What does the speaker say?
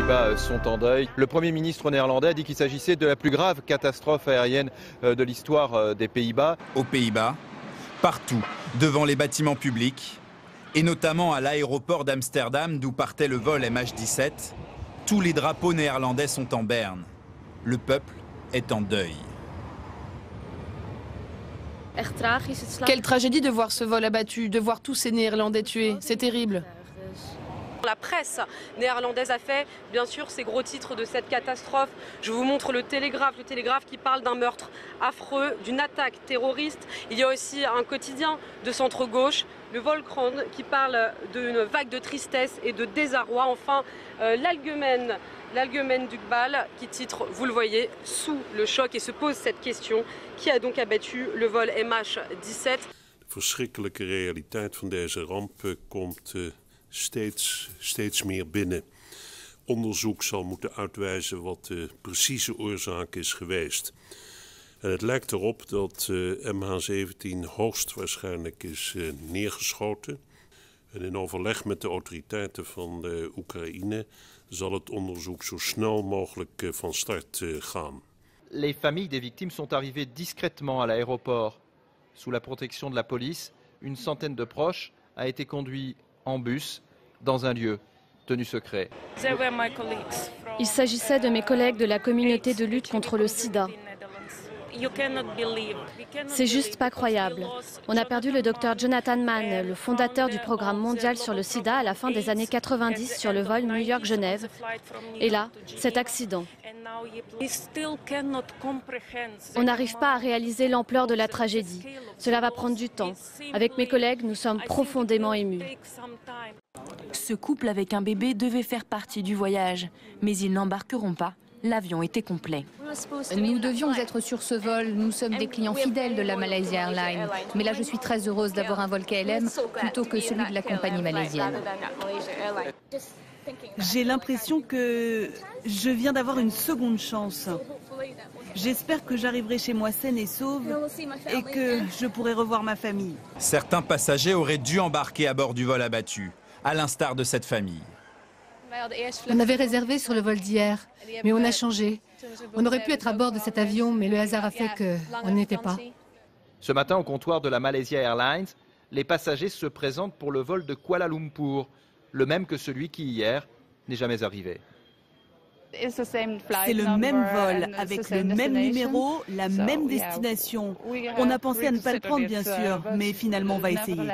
Pays-Bas sont en deuil. Le Premier ministre néerlandais a dit qu'il s'agissait de la plus grave catastrophe aérienne de l'histoire des Pays-Bas. Aux Pays-Bas, partout, devant les bâtiments publics, et notamment à l'aéroport d'Amsterdam d'où partait le vol MH17, tous les drapeaux néerlandais sont en berne. Le peuple est en deuil. Quelle tragédie de voir ce vol abattu, de voir tous ces Néerlandais tués. C'est terrible. La presse néerlandaise a fait, bien sûr, ces gros titres de cette catastrophe. Je vous montre le Télégraphe qui parle d'un meurtre affreux, d'une attaque terroriste. Il y a aussi un quotidien de centre-gauche, le Volkskrant, qui parle d'une vague de tristesse et de désarroi. Enfin, l'Algemeen Dagblad qui titre, vous le voyez, sous le choc et se pose cette question. Qui a donc abattu le vol MH17? De verschrikkelijke realiteit van deze ramp komt steeds meer binnen. Onderzoek zal moeten uitwijzen wat de precieze oorzaak is geweest. En het lijkt erop dat MH17 hoogstwaarschijnlijk is neergeschoten. En in overleg met de autoriteiten van de Oekraïne zal het onderzoek zo snel mogelijk van start gaan. Les familles des victimes sont arrivées discrètement à l'aéroport. Sous la protection de la police, une centaine de proches a été conduit en bus dans un lieu tenu secret. Il s'agissait de mes collègues de la communauté de lutte contre le sida. C'est juste pas croyable. On a perdu le docteur Jonathan Mann, le fondateur du programme mondial sur le sida à la fin des années 90 sur le vol New York-Genève. Et là, cet accident. On n'arrive pas à réaliser l'ampleur de la tragédie. Cela va prendre du temps. Avec mes collègues, nous sommes profondément émus. Ce couple avec un bébé devait faire partie du voyage, mais ils n'embarqueront pas. L'avion était complet. Nous devions être sur ce vol. Nous sommes des clients fidèles de la Malaysia Airlines. Mais là, je suis très heureuse d'avoir un vol KLM plutôt que celui de la compagnie malaisienne. J'ai l'impression que je viens d'avoir une seconde chance. J'espère que j'arriverai chez moi saine et sauve et que je pourrai revoir ma famille. Certains passagers auraient dû embarquer à bord du vol abattu, à l'instar de cette famille. On avait réservé sur le vol d'hier, mais on a changé. On aurait pu être à bord de cet avion, mais le hasard a fait qu'on n'y était pas. Ce matin, au comptoir de la Malaysia Airlines, les passagers se présentent pour le vol de Kuala Lumpur, le même que celui qui, hier, n'est jamais arrivé. C'est le même vol, avec le même numéro, la même destination. On a pensé à ne pas le prendre, bien sûr, mais finalement, on va essayer.